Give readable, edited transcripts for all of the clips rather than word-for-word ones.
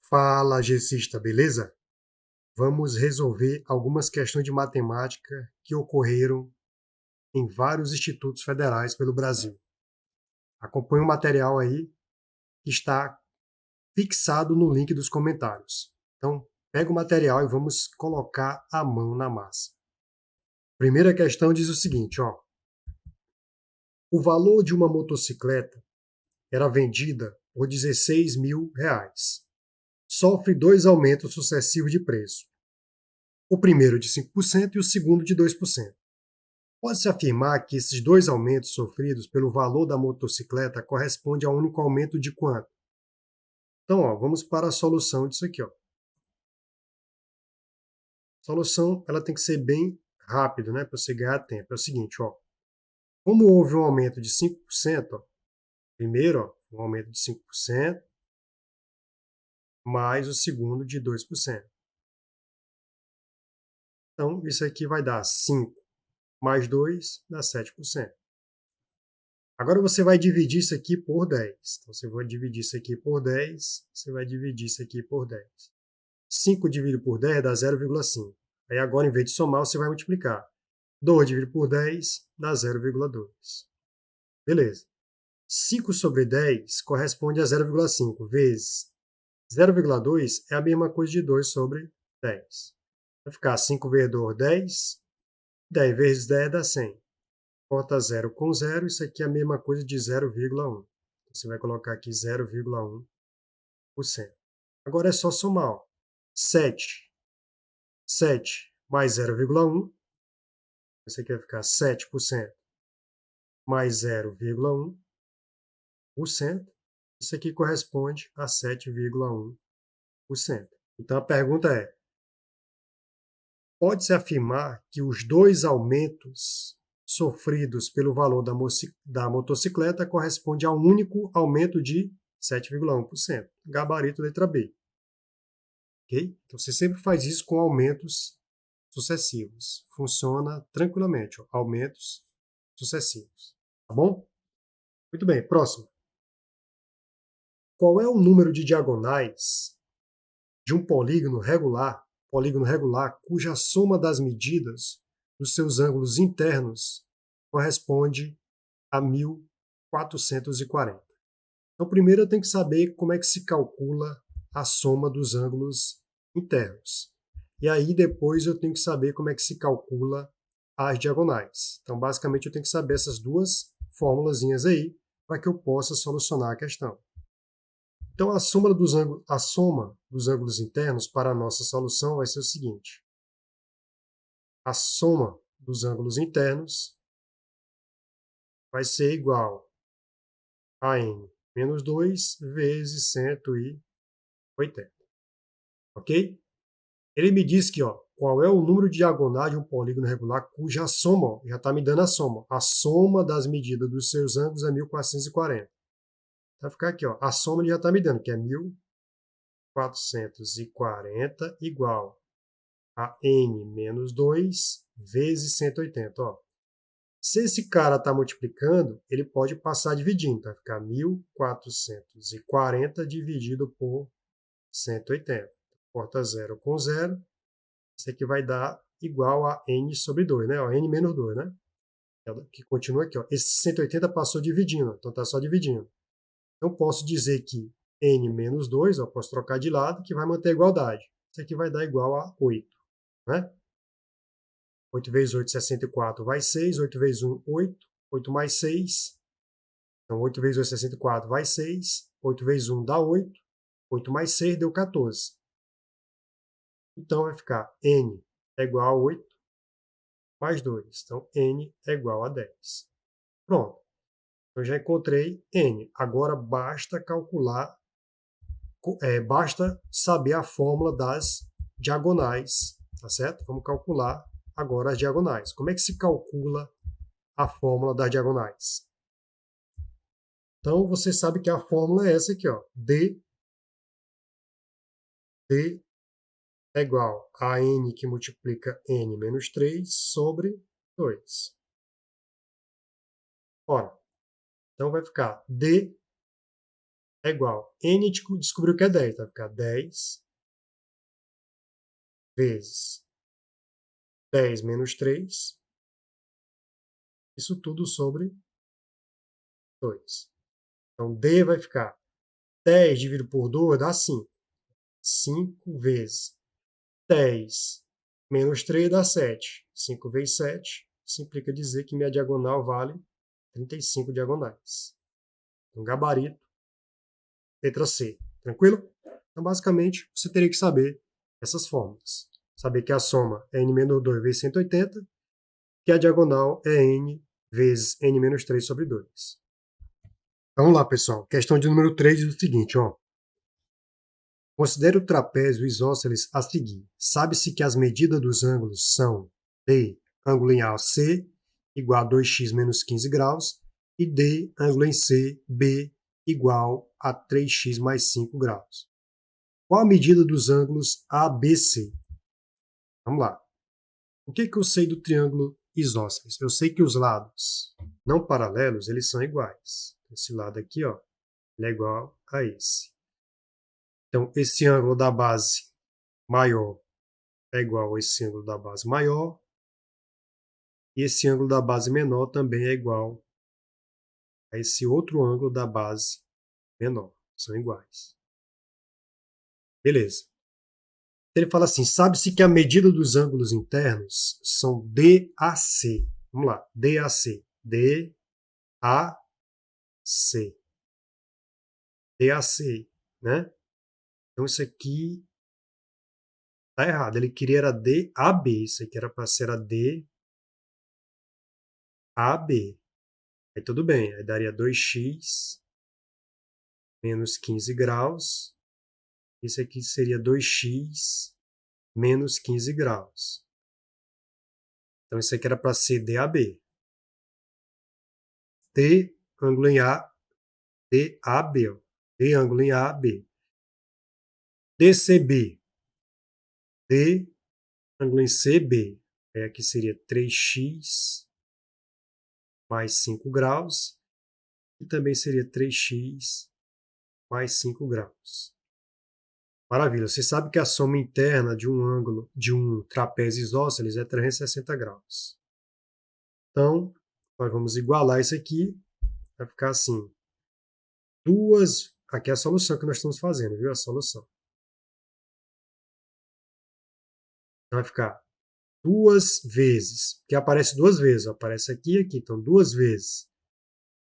Fala, GCista, beleza? Vamos resolver algumas questões de matemática que ocorreram em vários institutos federais pelo Brasil. Acompanhe o material aí que está fixado no link dos comentários. Então, pega o material e vamos colocar a mão na massa. Primeira questão diz o seguinte, ó. O valor de uma motocicleta era vendida por R$ 16.000. Sofre dois aumentos sucessivos de preço. O primeiro de 5% e o segundo de 2%. Pode-se afirmar que esses dois aumentos sofridos pelo valor da motocicleta correspondem a um único aumento de quanto? Então, ó, vamos para a solução disso aqui. Ó. A solução ela tem que ser bem rápido, né, para você ganhar tempo. É o seguinte, ó, como houve um aumento de 5%, ó, primeiro, ó, um aumento de 5%, mais o segundo de 2%. Então, isso aqui vai dar 5 mais 2 dá 7%. Agora você vai dividir isso aqui por 10. Então, você vai dividir isso aqui por 10, você vai dividir isso aqui por 10. 5 dividido por 10 dá 0,5. Aí agora, em vez de somar, você vai multiplicar. 2 dividido por 10 dá 0,2. Beleza. 5 sobre 10 corresponde a 0,5 vezes 0,2 é a mesma coisa de 2 sobre 10. Vai ficar 5 vezes 2, 10. 10 vezes 10 dá 100. Corta 0 com 0, isso aqui é a mesma coisa de 0,1. Você vai colocar aqui 0,1%. Agora é só somar. Ó. 7 mais 0,1, isso aqui vai ficar 7% mais 0,1%. Isso aqui corresponde a 7,1%. Então a pergunta é: pode-se afirmar que os dois aumentos sofridos pelo valor da motocicleta correspondem a um único aumento de 7,1%. Gabarito letra B. Ok? Então você sempre faz isso com aumentos sucessivos. Funciona tranquilamente. Ó. Aumentos sucessivos. Tá bom? Muito bem, próximo. Qual é o número de diagonais de um polígono regular, cuja soma das medidas dos seus ângulos internos corresponde a 1440? Então, primeiro eu tenho que saber como é que se calcula a soma dos ângulos internos. E aí, depois, eu tenho que saber como é que se calcula as diagonais. Então, basicamente, eu tenho que saber essas duas formulazinhas aí para que eu possa solucionar a questão. Então, a soma dos ângulos internos para a nossa solução vai ser o seguinte. A soma dos ângulos internos vai ser igual a n menos 2 vezes 180. Ok? Ele me diz que, ó, qual é o número de diagonais de um polígono regular cuja soma, ó, já está me dando a soma. A soma das medidas dos seus ângulos é 1440. Vai ficar aqui, ó, a soma ele já está me dando, que é 1440 igual a n menos 2 vezes 180. Ó. Se esse cara está multiplicando, ele pode passar dividindo. Vai ficar 1440 dividido por 180. Corta 0 com 0. Isso aqui vai dar igual a n sobre 2, né? Ó, n menos 2, né? Que continua aqui. Ó. Esse 180 passou dividindo, então está só dividindo. Então, posso dizer que n menos 2, ó, posso trocar de lado, que vai manter a igualdade. Isso aqui vai dar igual a 8. Né? 8 vezes 8, 64, vai 6. 8 vezes 1, 8. 8 mais 6. Então, 8 vezes 8, 64, vai 6. 8 vezes 1 dá 8. 8 mais 6 deu 14. Então, vai ficar n é igual a 8 mais 2. Então, n é igual a 10. Pronto. Eu já encontrei n. Agora, basta calcular, basta saber a fórmula das diagonais. Tá certo? Vamos calcular agora as diagonais. Como é que se calcula a fórmula das diagonais? Então, você sabe que a fórmula é essa aqui, ó. D é igual a n que multiplica n menos 3 sobre 2. Ora, então vai ficar D é igual. N a gente descobriu que é 10, vai ficar 10 vezes 10 menos 3, isso tudo sobre 2. Então, D vai ficar 10 dividido por 2 dá 5. 5 vezes 10 menos 3 dá 7. 5 vezes 7, isso implica dizer que minha diagonal vale 35 diagonais. Então, gabarito, letra C. Tranquilo? Então, basicamente, você teria que saber essas fórmulas. Saber que a soma é n menos 2 vezes 180, que a diagonal é n vezes n menos 3 sobre 2. Vamos lá, pessoal. Questão de número 3 diz o seguinte, ó. Considere o trapézio isósceles a seguir. Sabe-se que as medidas dos ângulos são D, ângulo em A, C, igual a 2x menos 15 graus, e D, ângulo em C, B, igual a 3x mais 5 graus. Qual a medida dos ângulos ABC? Vamos lá. O que eu sei do triângulo isósceles? Eu sei que os lados não paralelos, eles são iguais. Esse lado aqui, ó, ele é igual a esse. Então, esse ângulo da base maior é igual a esse ângulo da base maior. E esse ângulo da base menor também é igual a esse outro ângulo da base menor. São iguais. Beleza. Ele fala assim, sabe-se que a medida dos ângulos internos são DAC. Vamos lá, DAC. DAC. DAC, né? Então isso aqui tá errado. Ele queria era DAB. Isso aqui era para ser a DAB. Aí tudo bem. Aí daria 2x menos 15 graus. Isso aqui seria 2x menos 15 graus. Então isso aqui era para ser DAB. D, ângulo em A, DAB. Ó. D, ângulo em A, B. DCB. D, ângulo em CB. Aí aqui seria 3x mais 5 graus. E também seria 3x mais 5 graus. Maravilha. Você sabe que a soma interna de um ângulo, de um trapézio isósceles é 360 graus. Então, nós vamos igualar isso aqui. Vai ficar assim. Aqui é a solução que nós estamos fazendo, viu? A solução. Vai ficar 2 vezes, que aparece 2 vezes, aparece aqui e aqui, então 2 vezes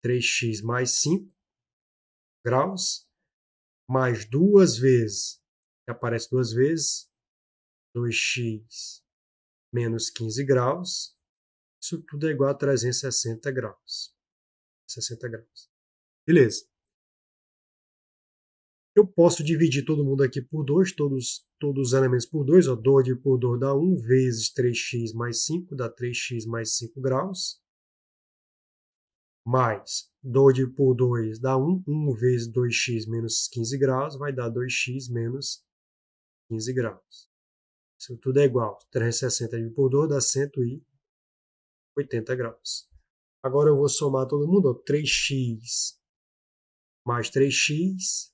3x mais 5 graus, mais 2 vezes, que aparece 2 vezes, 2x menos 15 graus, isso tudo é igual a 360 graus. 60 graus. Beleza. Eu posso dividir todo mundo aqui por 2, todos os elementos por 2. 2 dividido por 2 dá 1 vezes 3x mais 5, dá 3x mais 5 graus. Mais 2 dividido por 2 dá 1. 1 vezes 2x menos 15 graus vai dar 2x menos 15 graus. Isso tudo é igual. 360 dividido por 2 dá 180 graus. Agora eu vou somar todo mundo. 3x mais 3x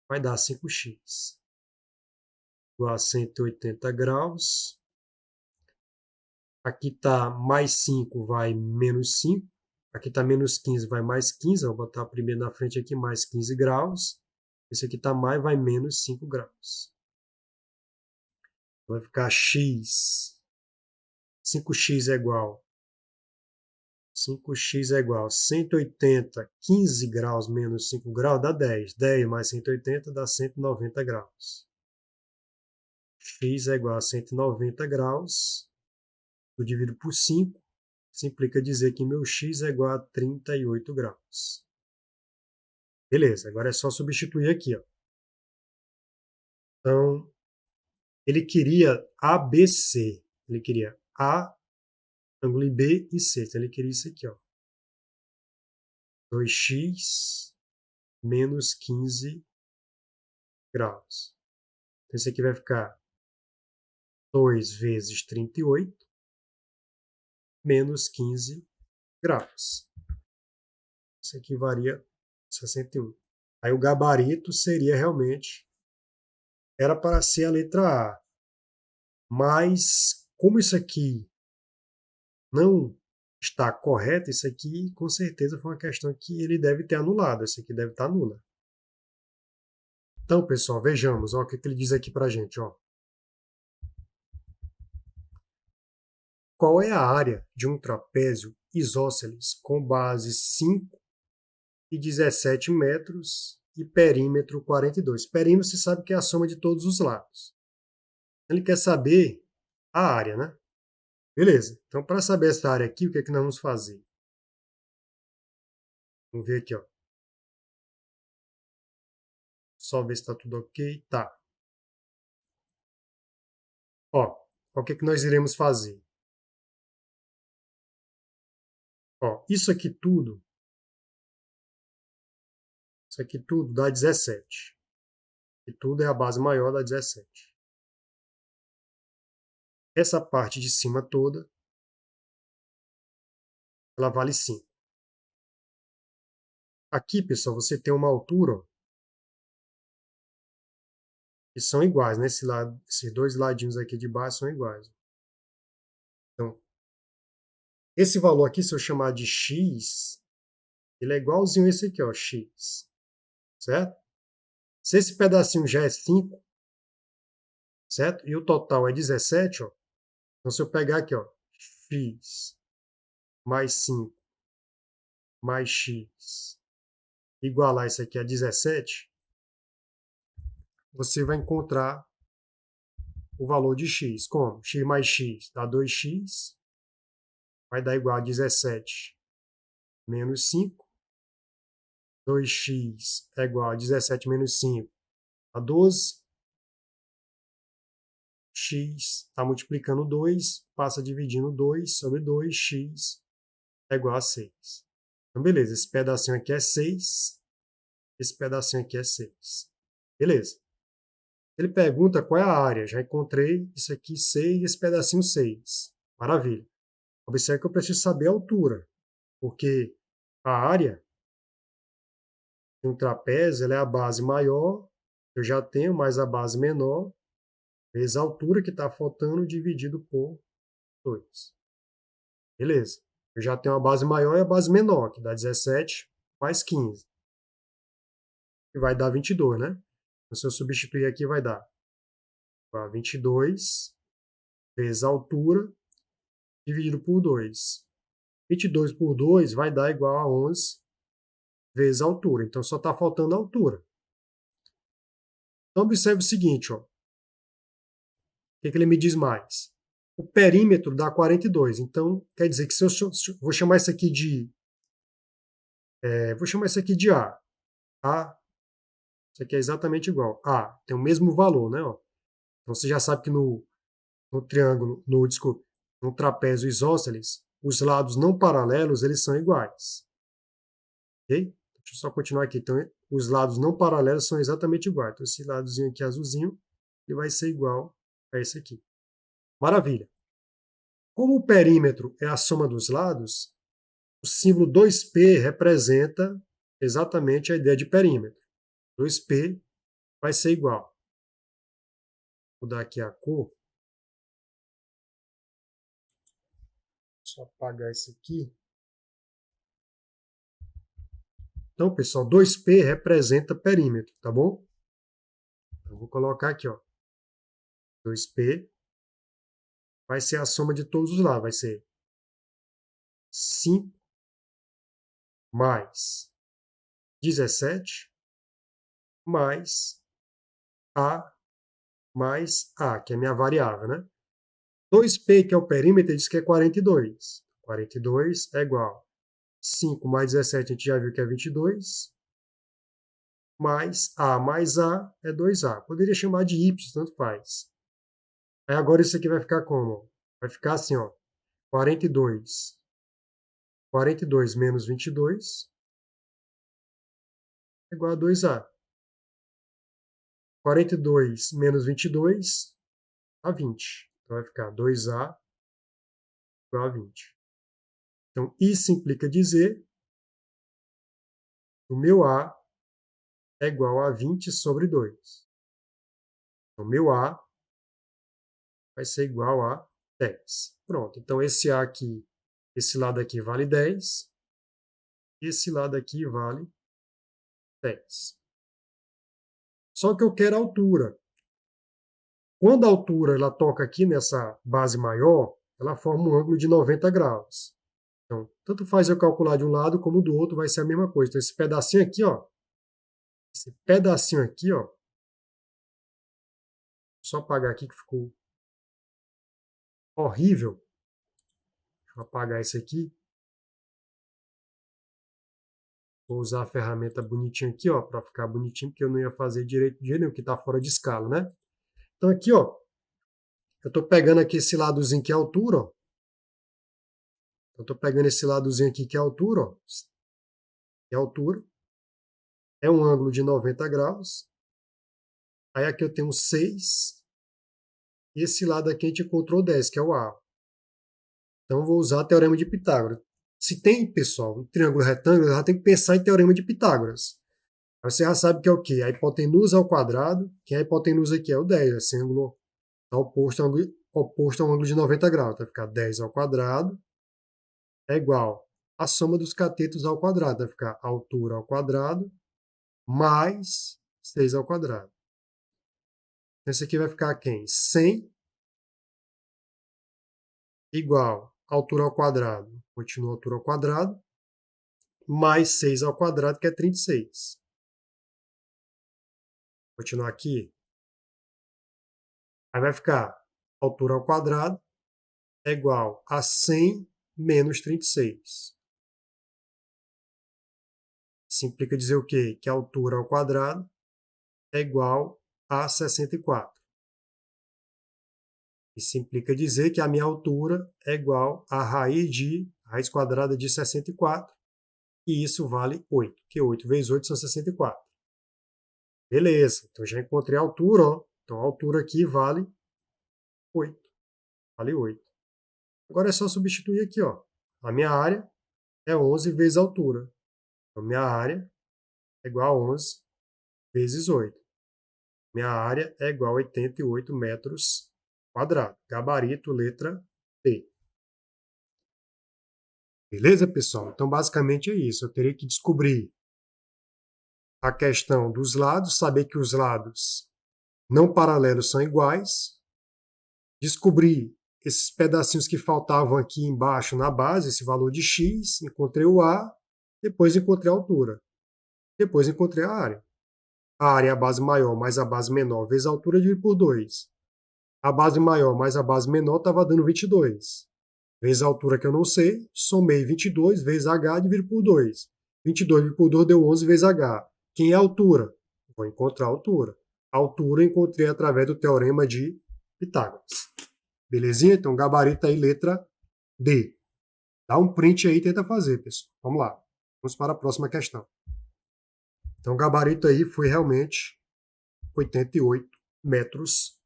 vai dar 5x. Igual a 180 graus. Aqui está mais 5, vai menos 5. Aqui está menos 15, vai mais 15. Vou botar primeiro na frente aqui, mais 15 graus. Esse aqui está mais, vai menos 5 graus. Vai ficar x. 5x é igual. 5x é igual a 180, 15 graus menos 5 graus dá 10. 10 mais 180 dá 190 graus. X é igual a 190 graus. Eu divido por 5. Isso implica dizer que meu x é igual a 38 graus. Beleza, agora é só substituir aqui. Ó. Então, ele queria ABC. Ele queria A, ângulo em B e C. Então, ele queria isso aqui. Ó. 2x menos 15 graus. Então, isso aqui vai ficar 2 vezes 38 menos 15 graus. Isso aqui varia 61. Aí o gabarito seria realmente, era para ser a letra A. Mas, como isso aqui não está correto, isso aqui com certeza foi uma questão que ele deve ter anulado. Isso aqui deve estar nula. Então, pessoal, vejamos ó, o que ele diz aqui para a gente. Ó. Qual é a área de um trapézio isósceles com base 5 e 17 metros e perímetro 42? Perímetro você sabe que é a soma de todos os lados. Ele quer saber a área, né? Beleza. Então, para saber essa área aqui, o que é que nós vamos fazer? Vamos ver aqui, ó. Só ver se está tudo ok. Tá. Ó, o que é que nós iremos fazer? Ó, isso aqui tudo dá 17. E tudo é a base maior da 17. Essa parte de cima toda, ela vale 5. Aqui, pessoal, você tem uma altura ó, que são iguais, né? Esses dois ladinhos aqui de baixo são iguais. Então, esse valor aqui, se eu chamar de x, ele é igualzinho a esse aqui, ó, x. Certo? Se esse pedacinho já é 5, certo? E o total é 17, ó. Então, se eu pegar aqui, ó, x mais 5 mais x igualar isso aqui a 17, você vai encontrar o valor de x. Como? X mais x dá 2x, vai dar igual a 17 menos 5. 2x é igual a 17 menos 5 a 12. X está multiplicando 2, passa dividindo 2 sobre 2, x é igual a 6. Então, beleza, esse pedacinho aqui é 6, esse pedacinho aqui é 6. Beleza. Ele pergunta qual é a área. Já encontrei isso aqui 6, esse pedacinho 6. Maravilha. Observe que eu preciso saber a altura, porque a área de um trapézio ela é a base maior, eu já tenho, mais a base menor, vezes a altura que está faltando dividido por 2. Beleza. Eu já tenho a base maior e a base menor, que dá 17 mais 15. Que vai dar 22, né? Então, se eu substituir aqui, vai dar 22 vezes a altura dividido por 2. 22 por 2 vai dar igual a 11 vezes a altura. Então, só está faltando a altura. Então, observe o seguinte, ó. O que ele me diz mais? O perímetro dá 42. Então, quer dizer que se eu vou chamar isso aqui de vou chamar isso aqui de A. A, isso aqui é exatamente igual. A tem o mesmo valor, né? Ó. Então, você já sabe que no triângulo, desculpe, no trapézio isósceles, os lados não paralelos eles são iguais. Ok? Deixa eu só continuar aqui. Então, os lados não paralelos são exatamente iguais. Então, esse ladozinho aqui azulzinho, ele vai ser igual a esse aqui. Maravilha. Como o perímetro é a soma dos lados, o símbolo 2P representa exatamente a ideia de perímetro. 2P vai ser igual. Vou dar aqui a cor. Só apagar isso aqui. Então, pessoal, 2P representa perímetro, tá bom? Então, vou colocar aqui, ó. 2P vai ser a soma de todos os lados. Vai ser 5 mais 17 mais A mais A, que é a minha variável, né? 2P, que é o perímetro, diz que é 42. 42 é igual a 5 mais 17, a gente já viu que é 22, mais A é 2A. Poderia chamar de Y, tanto faz. Aí agora isso aqui vai ficar como? Vai ficar assim, ó. 42. 42 menos 22 é igual a 2A. 42 menos 22 a 20. Então vai ficar 2A igual a 20. Então isso implica dizer que o meu A é igual a 20 sobre 2. Então, meu A vai ser igual a 10. Pronto, então esse A aqui, esse lado aqui vale 10, esse lado aqui vale 10. Só que eu quero a altura. Quando a altura ela toca aqui nessa base maior, ela forma um ângulo de 90 graus. Então, tanto faz eu calcular de um lado como do outro, vai ser a mesma coisa. Então, esse pedacinho aqui, ó, só apagar aqui que ficou horrível. Deixa eu apagar isso aqui. Vou usar a ferramenta bonitinha aqui, ó, para ficar bonitinho, porque eu não ia fazer direito de jeito nenhum, que está fora de escala, né? Então aqui, ó, eu estou pegando aqui esse ladozinho que é a altura, ó. Eu estou pegando esse ladozinho aqui que é a altura, ó. Que é a altura. É um ângulo de 90 graus. Aí aqui eu tenho 6. E esse lado aqui a gente encontrou 10, que é o A. Então eu vou usar o teorema de Pitágoras. Se tem, pessoal, um triângulo retângulo, eu já tenho que pensar em teorema de Pitágoras. Aí você já sabe que é o quê? A hipotenusa ao quadrado, que a hipotenusa aqui é o 10. Esse ângulo está oposto a um ângulo de 90 graus. Vai ficar 10 ao quadrado é igual à soma dos catetos ao quadrado. Vai ficar a altura ao quadrado mais 6 ao quadrado. Esse aqui vai ficar quem? 100 igual a altura ao quadrado. Continua a altura ao quadrado. Mais 6 ao quadrado, que é 36. Continuar aqui. Aí vai ficar altura ao quadrado é igual a 100 menos 36. Isso implica dizer o quê? Que a altura ao quadrado é igual a 64. Isso implica dizer que a minha altura é igual a raiz quadrada de 64, e isso vale 8, que 8 vezes 8 são 64. Beleza, então já encontrei a altura, ó. Então a altura aqui vale 8. Vale 8. Agora é só substituir aqui, ó. A minha área é 11 vezes a altura. Então minha área é igual a 11 vezes 8. Minha área é igual a 88 metros quadrados. Gabarito, letra B. Beleza, pessoal? Então, basicamente é isso. Eu teria que descobrir a questão dos lados, saber que os lados não paralelos são iguais, descobrir esses pedacinhos que faltavam aqui embaixo na base, esse valor de x, encontrei o A, depois encontrei a altura, depois encontrei a área. A área é a base maior mais a base menor vezes a altura dividido por 2. A base maior mais a base menor estava dando 22. Vezes a altura que eu não sei, somei 22 vezes h dividido por 2. 22 dividido por 2 deu 11 vezes h. Quem é a altura? Vou encontrar a altura. A altura eu encontrei através do teorema de Pitágoras. Belezinha? Então, gabarito aí, letra D. Dá um print aí e tenta fazer, pessoal. Vamos lá. Vamos para a próxima questão. Então, o gabarito aí foi realmente 88 metros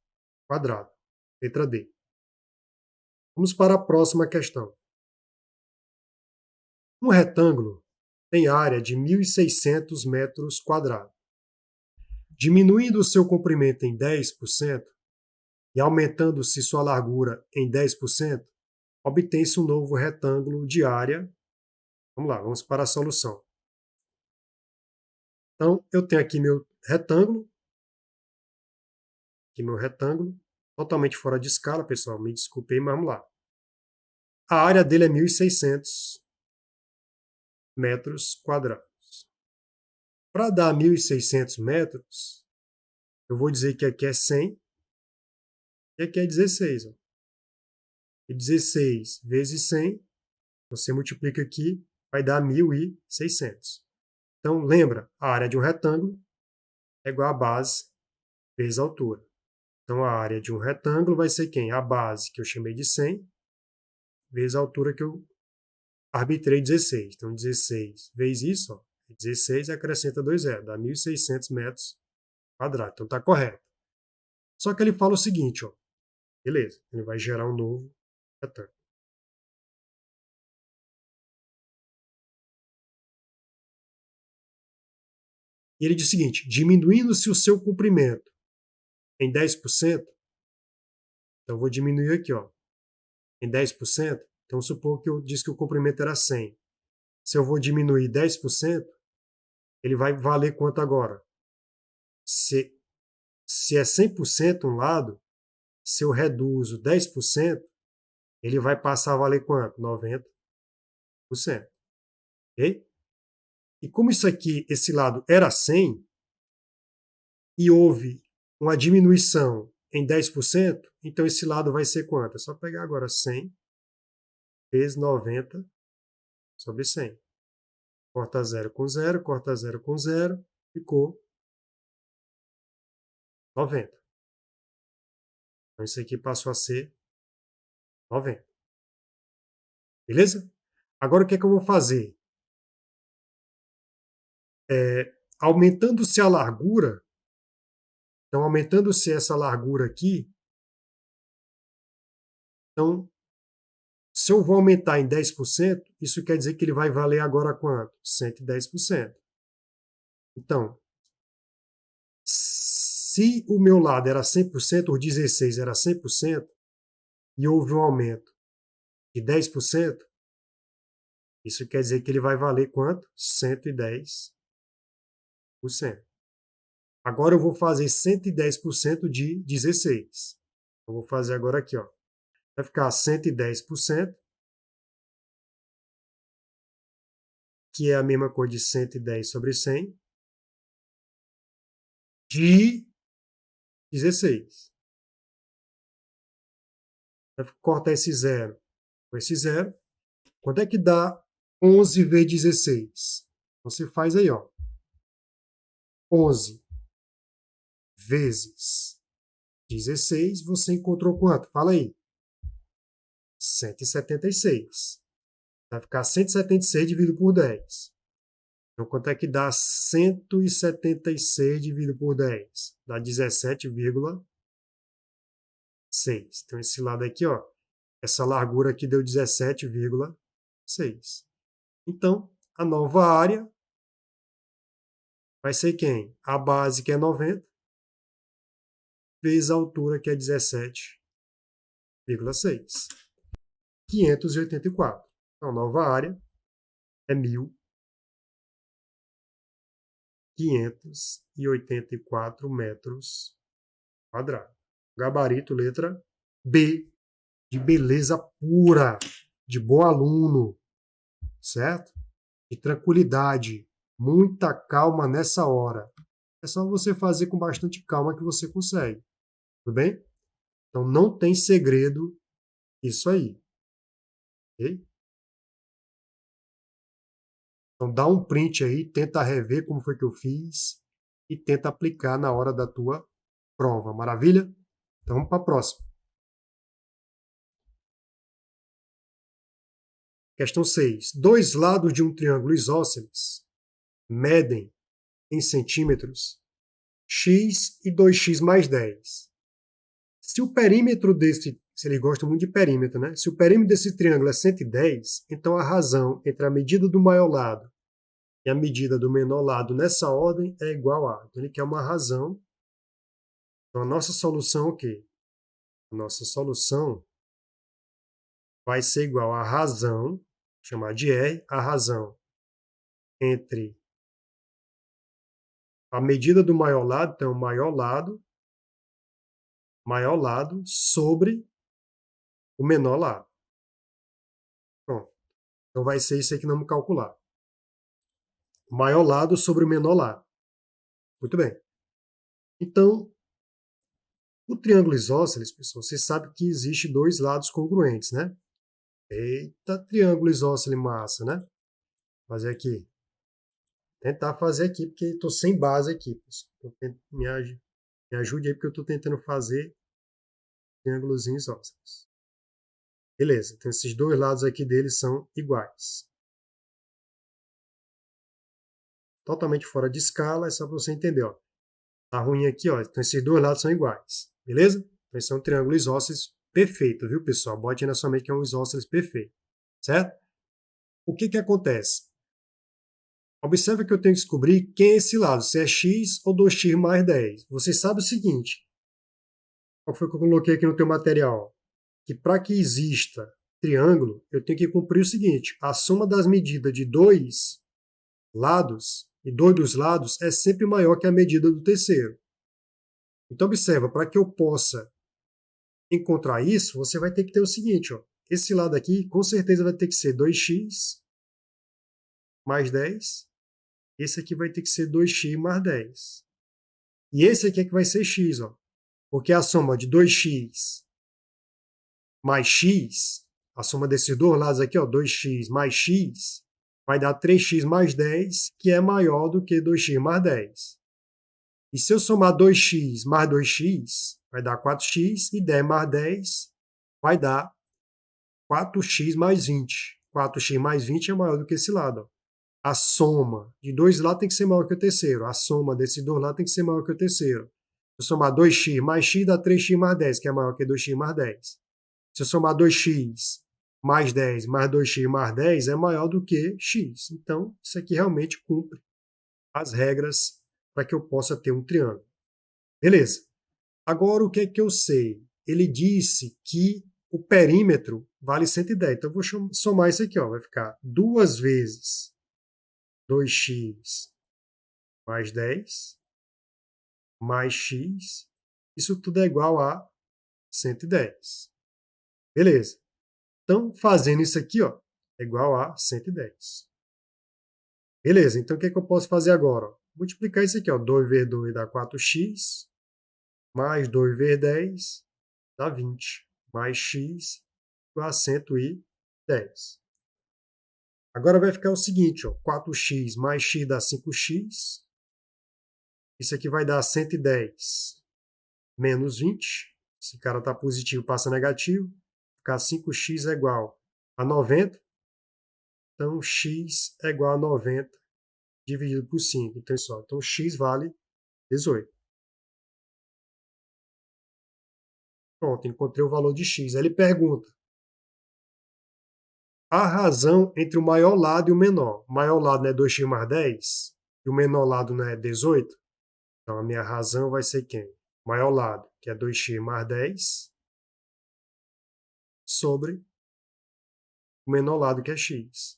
quadrados. Letra D. Vamos para a próxima questão. Um retângulo tem área de 1.600 metros quadrados. Diminuindo o seu comprimento em 10% e aumentando-se sua largura em 10%, obtém-se um novo retângulo de área. Vamos lá, vamos para a solução. Então, eu tenho aqui meu retângulo, totalmente fora de escala, pessoal, me desculpem, mas vamos lá. A área dele é 1.600 metros quadrados. Para dar 1.600 metros, eu vou dizer que aqui é 100 e aqui é 16. Ó. E 16 vezes 100, você multiplica aqui, vai dar 1.600. Então, lembra, a área de um retângulo é igual a base vezes a altura. Então, a área de um retângulo vai ser quem? A base, que eu chamei de 100, vezes a altura que eu arbitrei 16. Então, 16 vezes isso, ó, 16 e acrescenta 2 zeros, dá 1.600 metros quadrados. Então, está correto. Só que ele fala o seguinte, ó, beleza, ele vai gerar um novo retângulo. E ele diz o seguinte, diminuindo-se o seu comprimento em 10%, então eu vou diminuir aqui, ó, em 10%, então supor que eu disse que o comprimento era 100. Se eu vou diminuir 10%, ele vai valer quanto agora? Se é 100% um lado, se eu reduzo 10%, ele vai passar a valer quanto? 90%. Ok? E como isso aqui, esse lado era 100, e houve uma diminuição em 10%, então esse lado vai ser quanto? É só pegar agora 100 vezes 90 sobre 100. Corta 0 com 0, corta 0 com 0, ficou 90. Então isso aqui passou a ser 90. Beleza? Agora o que é que eu vou fazer? Aumentando-se a largura, então aumentando-se essa largura aqui, então se eu vou aumentar em 10%, isso quer dizer que ele vai valer agora quanto? 110%. Então, se o meu lado era 100%, o 16 era 100%, e houve um aumento de 10%, isso quer dizer que ele vai valer quanto? 110%. Agora eu vou fazer 110% de 16. Eu vou fazer agora aqui, ó. Vai ficar 110%, que é a mesma coisa de 110 sobre 100, de 16. Vai cortar esse zero com esse zero. Quanto é que dá 11 vezes 16? Você faz aí, ó. 11 vezes 16, você encontrou quanto? Fala aí. 176. Vai ficar 176 dividido por 10. Então, quanto é que dá 176 dividido por 10? Dá 17,6. Então, esse lado aqui, ó, essa largura aqui deu 17,6. Então, a nova área vai ser quem? A base, que é 90, vezes a altura, que é 17,6. 584. Então, a nova área é 1.584 metros quadrados. Gabarito, letra B, de beleza pura, de bom aluno, certo? De tranquilidade, muita calma nessa hora. É só você fazer com bastante calma que você consegue. Tudo bem? Então, não tem segredo isso aí. Ok? Então, dá um print aí, tenta rever como foi que eu fiz e tenta aplicar na hora da tua prova. Maravilha? Então, vamos para a próxima. Questão 6. Dois lados de um triângulo isósceles medem em centímetros x e 2x mais 10. Se o perímetro desse, se ele gosta muito de perímetro, né? Se o perímetro desse triângulo é 110, então a razão entre a medida do maior lado e a medida do menor lado nessa ordem é igual a. Então ele quer uma razão. Então a nossa solução é o quê? A nossa solução vai ser igual à razão, chamar de R, a razão entre a medida do maior lado, então o maior lado sobre o menor lado. Pronto. Então vai ser isso aqui que vamos calcular. Maior lado sobre o menor lado. Muito bem. Então, o triângulo isósceles, pessoal, você sabe que existe dois lados congruentes, né? Eita, triângulo isósceles massa, né? Fazer aqui. Tentar fazer aqui, porque estou sem base aqui, pessoal. Me ajude aí, porque eu estou tentando fazer triângulos isósceles. Beleza, então esses dois lados aqui deles são iguais. Totalmente fora de escala, é só para você entender, ó. Tá ruim aqui, ó. Então esses dois lados são iguais, beleza? Então esse é um triângulo isósceles perfeito, viu, pessoal? Bote na sua mente que é um isósceles perfeito, certo? O que que acontece? Observe que eu tenho que descobrir quem é esse lado, se é x ou 2x mais 10. Você sabe o seguinte, qual foi que eu coloquei aqui no teu material? Que para que exista triângulo, eu tenho que cumprir o seguinte, a soma das medidas de dois lados, e dois dos lados, é sempre maior que a medida do terceiro. Então, observa, para que eu possa encontrar isso, você vai ter que ter o seguinte, ó, esse lado aqui, com certeza vai ter que ser 2x mais 10, esse aqui vai ter que ser 2x mais 10. E esse aqui é que vai ser x, ó, porque a soma de 2x mais x, a soma desses dois lados aqui, ó, 2x mais x, vai dar 3x mais 10, que é maior do que 2x mais 10. E se eu somar 2x mais 2x, vai dar 4x, e 10 mais 10 vai dar 4x mais 20. 4x mais 20 é maior do que esse lado. Ó. A soma de dois lados tem que ser maior que o terceiro. A soma desses dois lados tem que ser maior que o terceiro. Se eu somar 2x mais x, dá 3x mais 10, que é maior que 2x mais 10. Se eu somar 2x mais 10 mais 2x mais 10 é maior do que x. Então, isso aqui realmente cumpre as regras para que eu possa ter um triângulo. Beleza. Agora, o que é que eu sei? Ele disse que o perímetro vale 110. Então, eu vou somar isso aqui. Ó. Vai ficar 2 vezes 2x mais 10 mais x. Isso tudo é igual a 110. Beleza. Então, fazendo isso aqui, ó, é igual a 110. Beleza, então o que é que eu posso fazer agora? Multiplicar isso aqui, ó, 2 vezes 2 dá 4x, mais 2 vezes 10 dá 20, mais x igual a 110. Agora vai ficar o seguinte, ó, 4x mais x dá 5x, isso aqui vai dar 110 menos 20, esse cara está positivo, passa negativo, ficar 5x é igual a 90, então x é igual a 90 dividido por 5. Então, isso, ó, então x vale 18. Pronto, encontrei o valor de x. Aí ele pergunta a razão entre o maior lado e o menor. O maior lado não é 2x mais 10 e o menor lado não é 18. Então, a minha razão vai ser quem? O maior lado, que é 2x mais 10, sobre o menor lado, que é x.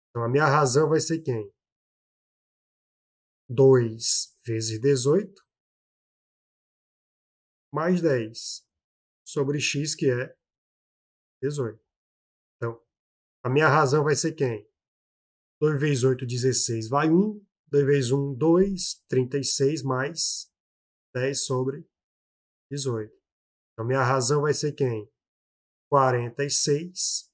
Então, a minha razão vai ser quem? 2 vezes 18 mais 10 sobre x, que é 18. Então, a minha razão vai ser quem? 2 vezes 8, 16, vai 1. 2 vezes 1, 2. 36 mais 10 sobre 18. Então, minha razão vai ser quem? 46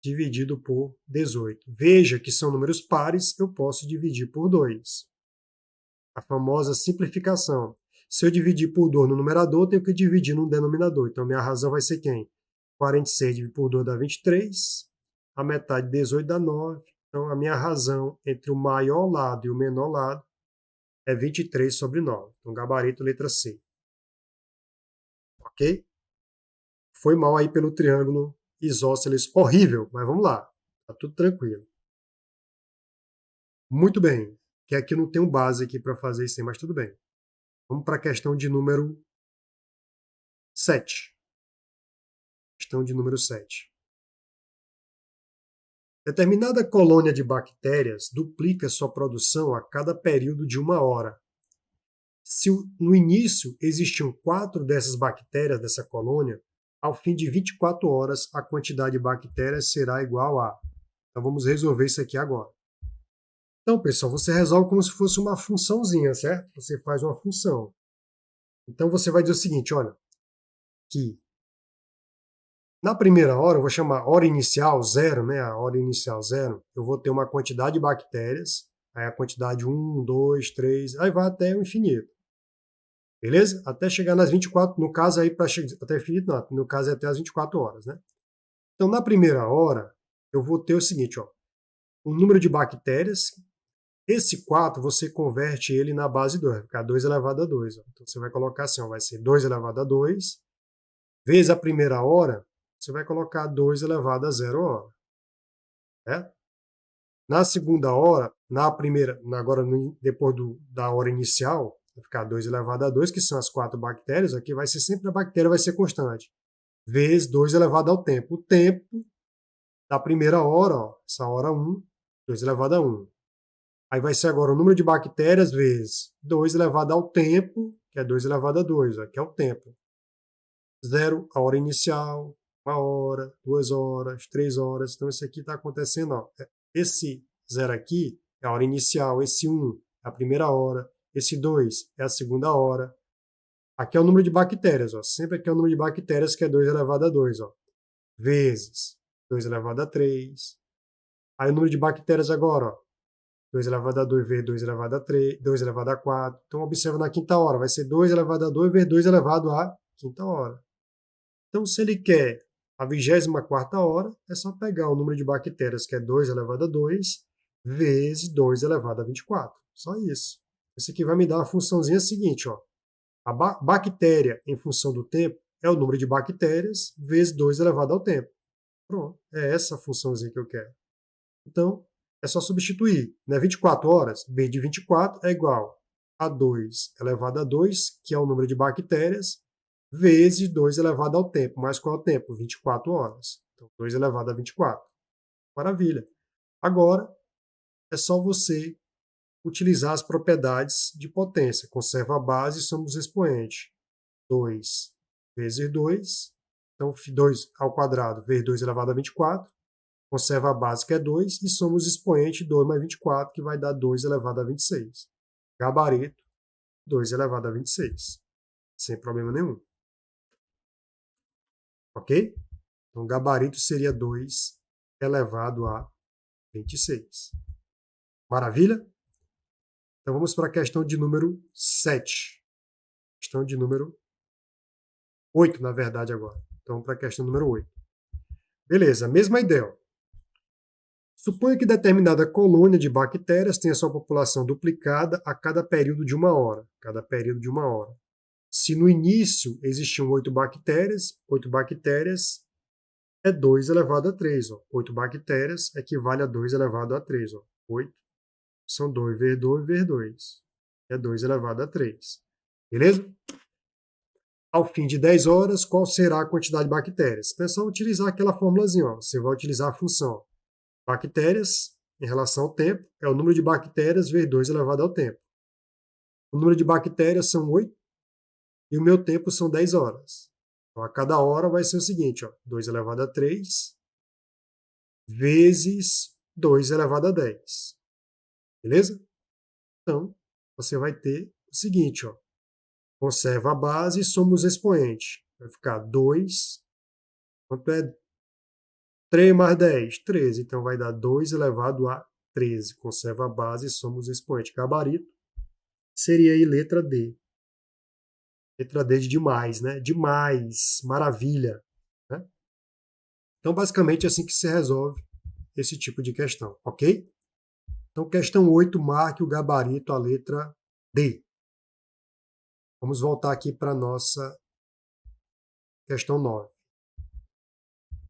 dividido por 18. Veja que são números pares, eu posso dividir por 2. A famosa simplificação. Se eu dividir por 2 no numerador, eu tenho que dividir no denominador. Então, minha razão vai ser quem? 46 dividido por 2 dá 23. A metade de 18 dá 9. Então, a minha razão entre o maior lado e o menor lado é 23 sobre 9. Então, gabarito, letra C. Ok? Foi mal aí pelo triângulo isósceles. Horrível, mas vamos lá. Tá tudo tranquilo. Muito bem. Que aqui eu não tenho base aqui para fazer isso aí, mas tudo bem. Vamos para a questão de número 7. Questão de número 7. Determinada colônia de bactérias duplica sua produção a cada período de 1 hora. Se no início existiam 4 dessas bactérias dessa colônia, ao fim de 24 horas a quantidade de bactérias será igual a... Então vamos resolver isso aqui agora. Então, pessoal, você resolve como se fosse uma funçãozinha, certo? Você faz uma função. Então você vai dizer o seguinte, olha, que na primeira hora, eu vou chamar hora inicial 0, né? A hora inicial 0, eu vou ter uma quantidade de bactérias, aí a quantidade 1, 2, 3, aí vai até o infinito. Beleza? Até chegar nas 24, no caso aí, para chegar até o infinito, não, no caso é até as 24 horas, né? Então, na primeira hora, eu vou ter o seguinte, ó, o número de bactérias, esse 4 você converte ele na base 2, vai ficar 2 elevado a 2. Ó. Então, você vai colocar assim, ó, vai ser 2 elevado a 2, vezes a primeira hora, você vai colocar 2 elevado a 0 hora. Né? Na segunda hora, na primeira, agora depois da hora inicial, vai ficar 2 elevado a 2, que são as 4 bactérias, aqui vai ser sempre a bactéria vai ser constante, vezes 2 elevado ao tempo. O tempo da primeira hora, ó, essa hora 1, 2 elevado a 1. Aí vai ser agora o número de bactérias vezes 2 elevado ao tempo, que é 2 elevado a 2, ó, que é o tempo. 0, a hora inicial, 1 hora, 2 horas, 3 horas. Então, isso aqui está acontecendo. Ó. Esse 0 aqui é a hora inicial, esse 1 é a primeira hora, esse 2 é a segunda hora. Aqui é o número de bactérias. Ó. Sempre aqui é o número de bactérias, que é 2 elevado a 2. Ó. Vezes 2 elevado a 3. Aí o número de bactérias agora, ó. 2 elevado a 2 vezes 2 elevado a 3, 2 elevado a 4. Então, observa na quinta hora, vai ser 2 elevado a 2 vezes 2 elevado à quinta hora. Então, se ele quer a 24ª hora, é só pegar o número de bactérias, que é 2 elevado a 2, vezes 2 elevado a 24. Só isso. Isso aqui vai me dar uma funçãozinha seguinte, ó. A bactéria, em função do tempo, é o número de bactérias, vezes 2 elevado ao tempo. Pronto, é essa a funçãozinha que eu quero. Então, é só substituir. Né? 24 horas, B de 24 é igual a 2 elevado a 2, que é o número de bactérias, vezes 2 elevado ao tempo. Mas qual é o tempo? 24 horas. Então, 2 elevado a 24. Maravilha. Agora, é só você utilizar as propriedades de potência. Conserva a base e somos expoente. 2 vezes 2. Então, 2 ao quadrado vezes 2 elevado a 24. Conserva a base, que é 2, e somos expoente 2 mais 24, que vai dar 2 elevado a 26. Gabarito, 2 elevado a 26. Sem problema nenhum. Ok? Então, gabarito seria 2 elevado a 26. Maravilha? Então, vamos para a questão de número 7. Questão de número 8, na verdade, agora. Então, para a questão número 8. Beleza, mesma ideia. Suponha que determinada colônia de bactérias tenha sua população duplicada a cada período de 1 hora. Cada período de 1 hora. Se no início existiam 8 bactérias é 2 elevado a 3. Ó. 8 bactérias equivale a 2 elevado a 3. Ó. 8 são 2 vezes 2 vezes 2. É 2 elevado a 3. Beleza? Ao fim de 10 horas, qual será a quantidade de bactérias? É só utilizar aquela formulazinha. Ó. Você vai utilizar a função bactérias em relação ao tempo é o número de bactérias vezes 2 elevado ao tempo. O número de bactérias são 8 e o meu tempo são 10 horas. Então, a cada hora vai ser o seguinte, ó, 2 elevado a 3 vezes 2 elevado a 10. Beleza? Então, você vai ter o seguinte, ó, conserva a base e somos expoente. Vai ficar 2, quanto é 3 mais 10? 13. Então, vai dar 2 elevado a 13. Conserva a base e somos expoente. Gabarito seria aí letra D. Letra D de demais, né? Demais, maravilha. Né? Então, basicamente, é assim que se resolve esse tipo de questão, ok? Então, questão 8, marque o gabarito, a letra D. Vamos voltar aqui para a nossa questão 9.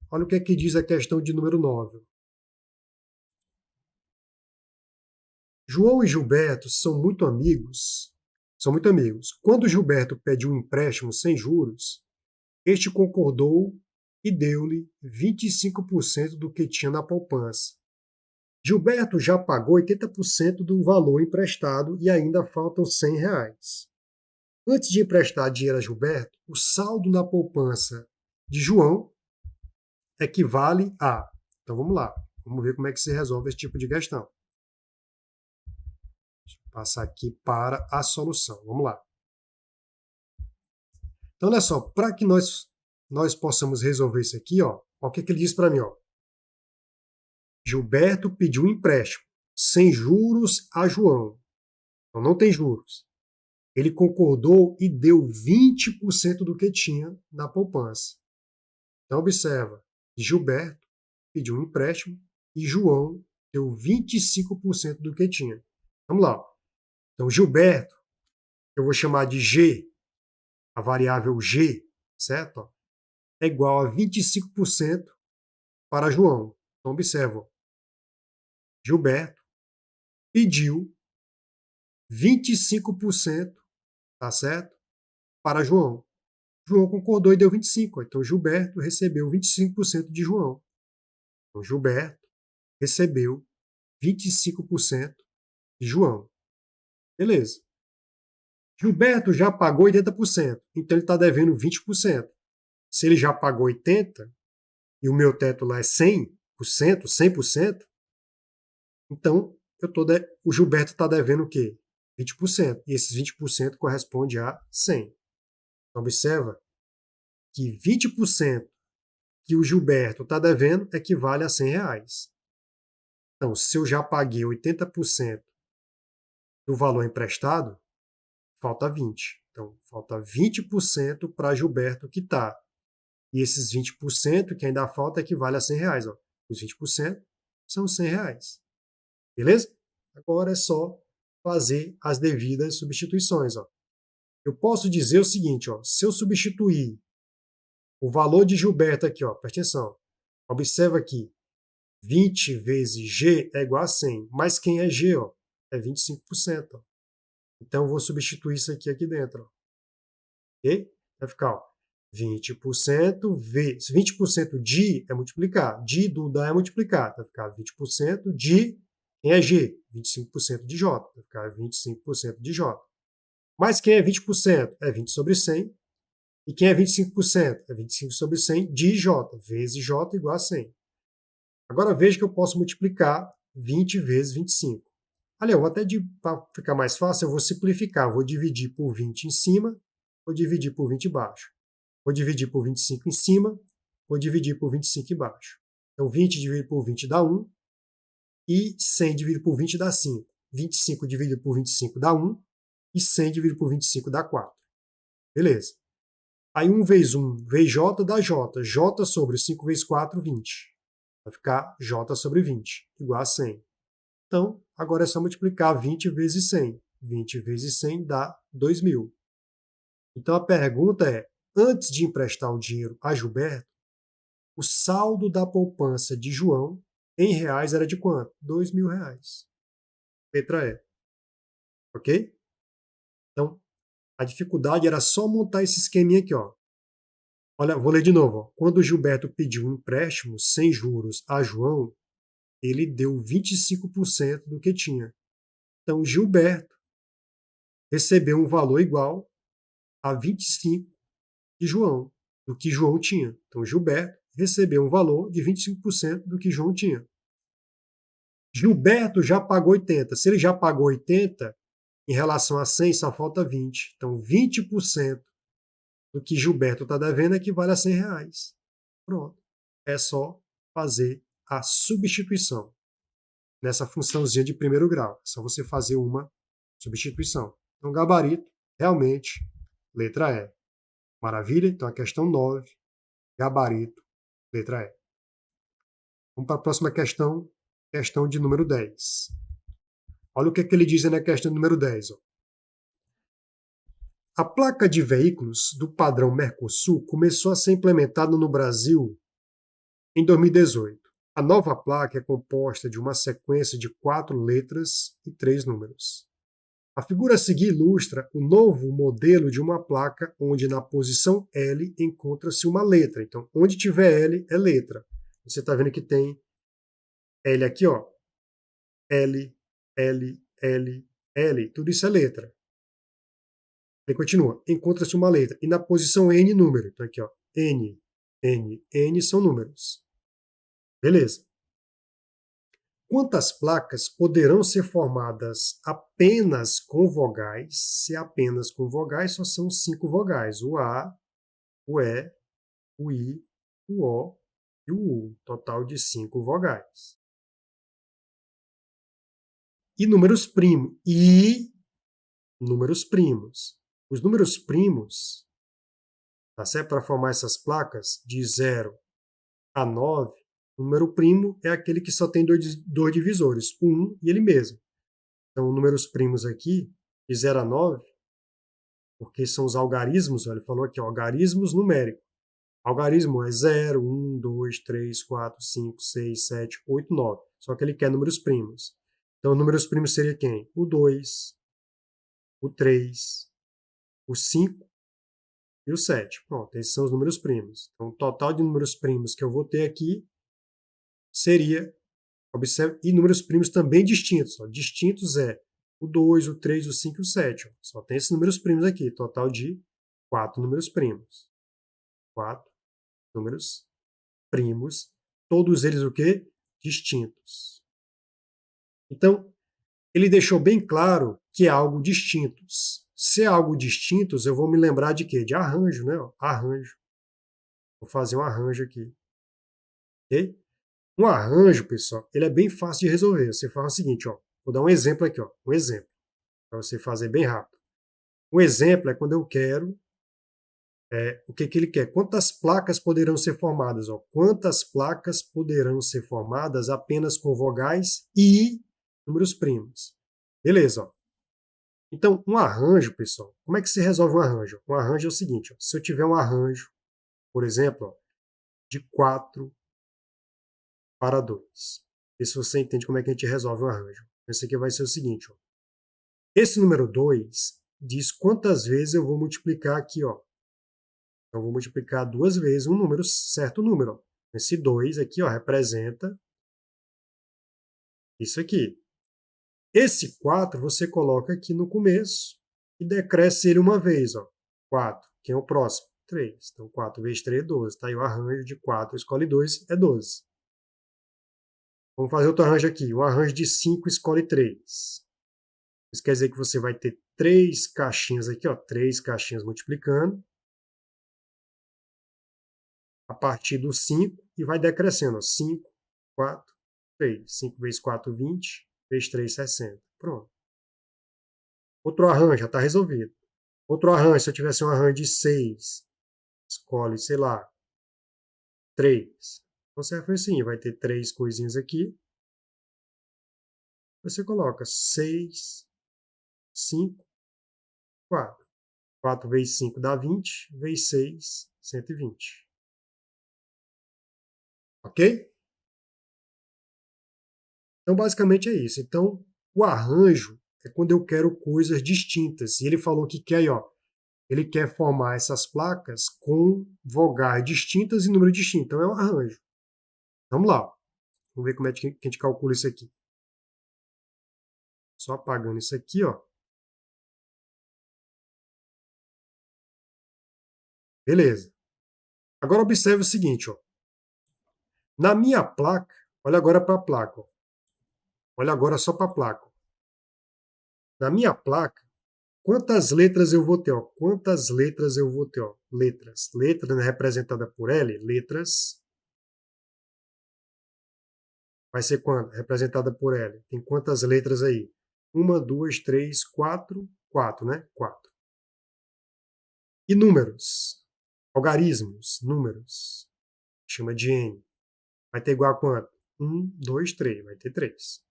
Olha o que é que diz a questão de número 9. João e Gilberto são muito amigos. Quando Gilberto pediu um empréstimo sem juros, este concordou e deu-lhe 25% do que tinha na poupança. Gilberto já pagou 80% do valor emprestado e ainda faltam R$ 100. Antes de emprestar dinheiro a Gilberto, o saldo na poupança de João equivale a... Então vamos lá, vamos ver como é que se resolve esse tipo de questão. Deixa eu passar aqui para a solução. Vamos lá. Então olha só, para que nós possamos resolver isso aqui, ó, o que ele diz para mim, ó. Gilberto pediu um empréstimo sem juros a João. Então não tem juros. Ele concordou e deu 20% do que tinha na poupança. Então observa, Gilberto pediu um empréstimo e João deu 25% do que tinha. Vamos lá. Então Gilberto, eu vou chamar de G, a variável G, certo? É igual a 25% para João. Então observa, Gilberto pediu 25%, tá certo? Para João. João concordou e deu 25%. Então, Gilberto recebeu 25% de João. Então, Gilberto recebeu 25% de João. Beleza. Gilberto já pagou 80%, então ele está devendo 20%. Se ele já pagou 80% e o meu teto lá é 100%, então o Gilberto está devendo o quê? 20%. E esses 20% corresponde a 100. Então, observa que 20% que o Gilberto está devendo equivale a R$100. Então, se eu já paguei 80% do valor emprestado, falta 20%. Então, falta 20% para Gilberto quitar. E esses 20% que ainda falta equivale a R$100. Ó. Os 20% são R$100. Beleza? Agora é só fazer as devidas substituições. Ó. Eu posso dizer o seguinte, ó, se eu substituir o valor de Gilberto aqui, ó, presta atenção, observa aqui, 20 vezes G é igual a 100, mas quem é G? Ó? É 25%. Ó. Então eu vou substituir isso aqui dentro. Ó. Ok? Vai ficar ó, 20% vezes 20% de é multiplicar, de do da é multiplicar, vai ficar 20% de quem é G? 25% de J, vai ficar 25% de J. Mas quem é 20%? É 20 sobre 100. E quem é 25%? É 25 sobre 100 de J, vezes J igual a 100. Agora veja que eu posso multiplicar 20 vezes 25. Olha, para ficar mais fácil, eu vou simplificar. Vou dividir por 20 em cima, vou dividir por 20 embaixo. Vou dividir por 25 em cima, vou dividir por 25 embaixo. Então, 20 dividido por 20 dá 1, e 100 dividido por 20 dá 5. 25 dividido por 25 dá 1, e 100 dividido por 25 dá 4. Beleza. Aí 1 vezes 1 vezes J dá J. J sobre 5 vezes 4, 20. Vai ficar J sobre 20, igual a 100. Então, agora é só multiplicar 20 vezes 100. 20 vezes 100 dá 2.000. Então, a pergunta é, antes de emprestar o dinheiro a Gilberto, o saldo da poupança de João em reais era de quanto? R$2.000. Letra E. Ok? Então, a dificuldade era só montar esse esqueminha aqui, ó. Olha, vou ler de novo. Ó. Quando o Gilberto pediu um empréstimo sem juros a João, ele deu 25% do que tinha. Então, Gilberto recebeu um valor igual a 25 de João, do que João tinha. Então, Gilberto recebeu um valor de 25% do que João tinha. Gilberto já pagou 80. Se ele já pagou 80, em relação a 100, só falta 20. Então, 20% do que Gilberto está devendo equivale a R$100. Pronto. É só fazer a substituição nessa funçãozinha de primeiro grau. É só você fazer uma substituição. Então, gabarito, realmente, letra E. Maravilha? Então, a questão 9, gabarito, letra E. Vamos para a próxima questão, questão de número 10. Olha o que ele diz na questão número 10. Ó. A placa de veículos do padrão Mercosul começou a ser implementada no Brasil em 2018. A nova placa é composta de uma sequência de 4 letras e 3 números. A figura a seguir ilustra o novo modelo de uma placa onde na posição L encontra-se uma letra. Então, onde tiver L é letra. Você está vendo que tem L aqui, ó. L, L, L, L. Tudo isso é letra. Ele continua. Encontra-se uma letra. E na posição N, número. Então, aqui, ó. N, N, N são números. Beleza. Quantas placas poderão ser formadas apenas com vogais? Se apenas com vogais, só são 5 vogais. O A, o E, o I, o O e o U. Total de 5 vogais. E números primos. E números primos. Os números primos, tá certo? Para formar essas placas de 0 a 9, o número primo é aquele que só tem dois divisores, o 1 e ele mesmo. Então, números primos aqui, de 0 a 9, porque são os algarismos, ele falou aqui, ó, algarismos numéricos. Algarismo é 0, 1, 2, 3, 4, 5, 6, 7, 8, 9. Só que ele quer números primos. Então, números primos seria quem? O 2, o 3, o 5 e o 7. Pronto, esses são os números primos. Então, o total de números primos que eu vou ter aqui seria, observe, e números primos também distintos. Ó. Distintos é o 2, o 3, o 5 e o 7. Ó. Só tem esses números primos aqui, total de 4 números primos. 4 números primos, todos eles o quê? Distintos. Então, ele deixou bem claro que é algo distintos. Se é algo distintos, eu vou me lembrar de quê? De arranjo, né? Arranjo. Vou fazer um arranjo aqui. Ok? Um arranjo, pessoal, ele é bem fácil de resolver. Você faz o seguinte, ó. Vou dar um exemplo aqui, ó. Um exemplo. Para você fazer bem rápido. Um exemplo é quando eu quero o que ele quer? Quantas placas poderão ser formadas? Ó? Quantas placas poderão ser formadas apenas com vogais e números primos? Beleza. Ó. Então, um arranjo, pessoal, como é que se resolve um arranjo? Um arranjo é o seguinte, ó, se eu tiver um arranjo, por exemplo, ó, de 4 para 2. E se você entende como é que a gente resolve um arranjo. Esse aqui vai ser o seguinte, ó. Esse número 2 diz quantas vezes eu vou multiplicar aqui, ó. Então, eu vou multiplicar 2 vezes um número, certo número. Ó. Esse 2 aqui, ó, representa isso aqui. Esse 4 você coloca aqui no começo e decresce ele uma vez. Ó. 4. Quem é o próximo? 3. Então, 4 vezes 3 é 12. Está aí o arranjo de 4, escolhe 2, é 12. Vamos fazer outro arranjo aqui. Um arranjo de 5, escolhe 3. Isso quer dizer que você vai ter 3 caixinhas aqui, ó, 3 caixinhas multiplicando a partir do 5 e vai decrescendo. Ó, 5, 4, 3. 5 vezes 4, 20. Vezes 3, 60. Pronto. Outro arranjo, já está resolvido. Outro arranjo, se eu tivesse um arranjo de 6, escolhe, sei lá, 3. Então você vai assim, vai ter 3 coisinhas aqui. Você coloca 6, 5, 4. 4 vezes 5 dá 20, vezes 6, 120. Ok? Então, basicamente é isso. Então, o arranjo é quando eu quero coisas distintas. E ele falou que quer, ó, ele quer formar essas placas com vogais distintas e número distinto. Então, é um arranjo. Vamos lá. Vamos ver como é que a gente calcula isso aqui. Só apagando isso aqui, ó. Beleza. Agora, observe o seguinte, ó. Na minha placa, olha agora para a placa. Ó. Olha agora só para a placa. Ó. Na minha placa, quantas letras eu vou ter? Ó? Quantas letras eu vou ter? Ó? Letras. Letra né, representada por L. Letras. Vai ser quanto? Representada por L. Tem quantas letras aí? 1, 2, 3, 4. 4, né? 4. E números. Algarismos. Números. Chama de N. Vai ter igual a quanto? 1, 2, 3. Vai ter 3.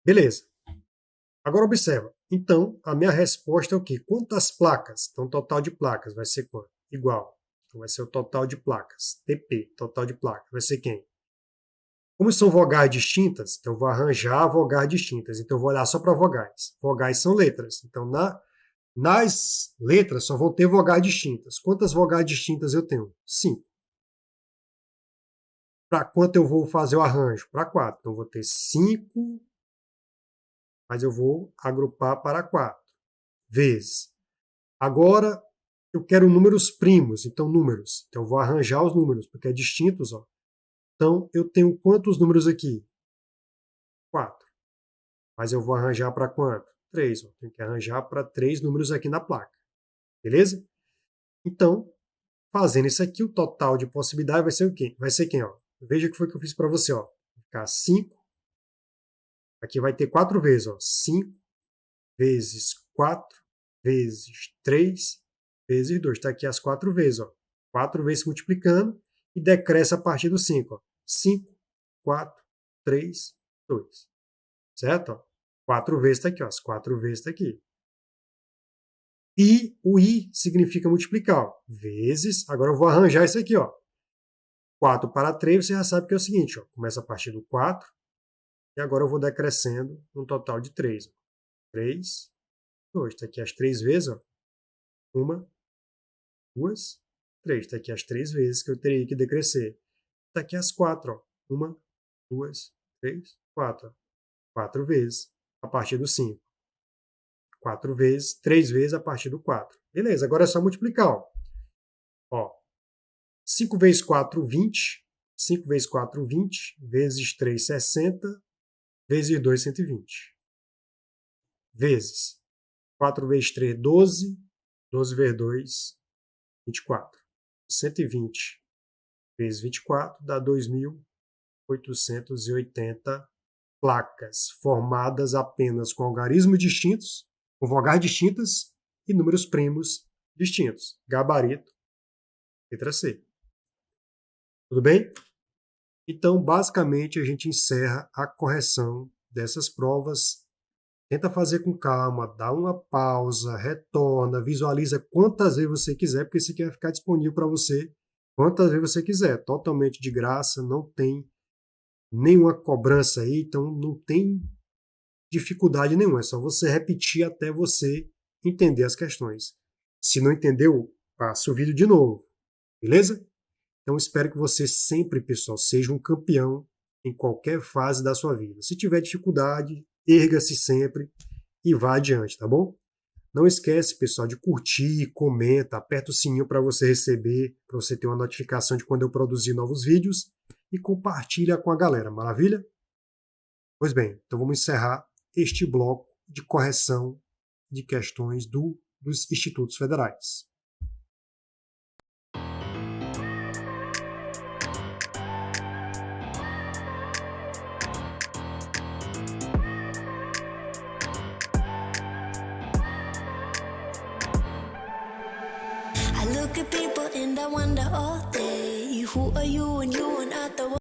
Beleza. Agora observa. Então, a minha resposta é o quê? Quantas placas? Então, o total de placas vai ser quanto? Igual. Então, vai ser o total de placas. TP, total de placas. Vai ser quem? Como são vogais distintas, então eu vou arranjar vogais distintas. Então, eu vou olhar só para vogais. Vogais são letras. Então, nas letras só vão ter vogais distintas. Quantas vogais distintas eu tenho? 5. Para quanto eu vou fazer o arranjo? Para 4. Então, eu vou ter 5, mas eu vou agrupar para 4 vezes. Agora, eu quero números primos, então números. Então, eu vou arranjar os números, porque é distintos. Ó. Então, eu tenho quantos números aqui? 4. Mas eu vou arranjar para quanto? 3. Ó. Tenho que arranjar para 3 números aqui na placa. Beleza? Então, fazendo isso aqui, o total de possibilidade vai ser o quê? Vai ser quem? Ó? Veja o que foi que eu fiz para você. Ó. Vai ficar 5. Aqui vai ter 4 vezes. Ó. 5 vezes 4 vezes 3 vezes 2. Está aqui as 4 vezes. Ó. 4 vezes multiplicando e decresce a partir do 5. Ó. 5, 4, 3, 2. Certo? Ó. 4 vezes está aqui. Ó. As 4 vezes está aqui. E o I significa multiplicar. Ó. Vezes. Agora eu vou arranjar isso aqui. Ó. 4 para 3, você já sabe que é o seguinte. Ó. Começa a partir do 4. E agora eu vou decrescendo um total de 3. 3, 2. Está aqui as 3 vezes, ó. 1, 2, 3. Está aqui as 3 vezes que eu teria que decrescer. Está aqui as 4, ó. 1, 2, 3, 4. 4 vezes a partir do 5. 4 vezes, 3 vezes a partir do 4. Beleza, agora é só multiplicar, ó. 5 vezes 4, 20. 5 vezes 4, 20. Vezes 3, 60. Vezes 2, 120. Vezes 4 vezes 3, 12. 12 vezes 2, 24. 120 vezes 24 dá 2.880 placas formadas apenas com algarismos distintos, com vogais distintas e números primos distintos. Gabarito, letra C. Tudo bem? Então, basicamente, a gente encerra a correção dessas provas. Tenta fazer com calma, dá uma pausa, retorna, visualiza quantas vezes você quiser, porque isso aqui vai ficar disponível para você quantas vezes você quiser, totalmente de graça, não tem nenhuma cobrança aí, então não tem dificuldade nenhuma, é só você repetir até você entender as questões. Se não entendeu, passa o vídeo de novo, beleza? Então espero que você sempre, pessoal, seja um campeão em qualquer fase da sua vida. Se tiver dificuldade, erga-se sempre e vá adiante, tá bom? Não esquece, pessoal, de curtir, comenta, aperta o sininho para você receber, para você ter uma notificação de quando eu produzir novos vídeos e compartilha com a galera, maravilha? Pois bem, então vamos encerrar este bloco de correção de questões dos institutos federais. I look at people and I wonder all day, who are you and you are not the one.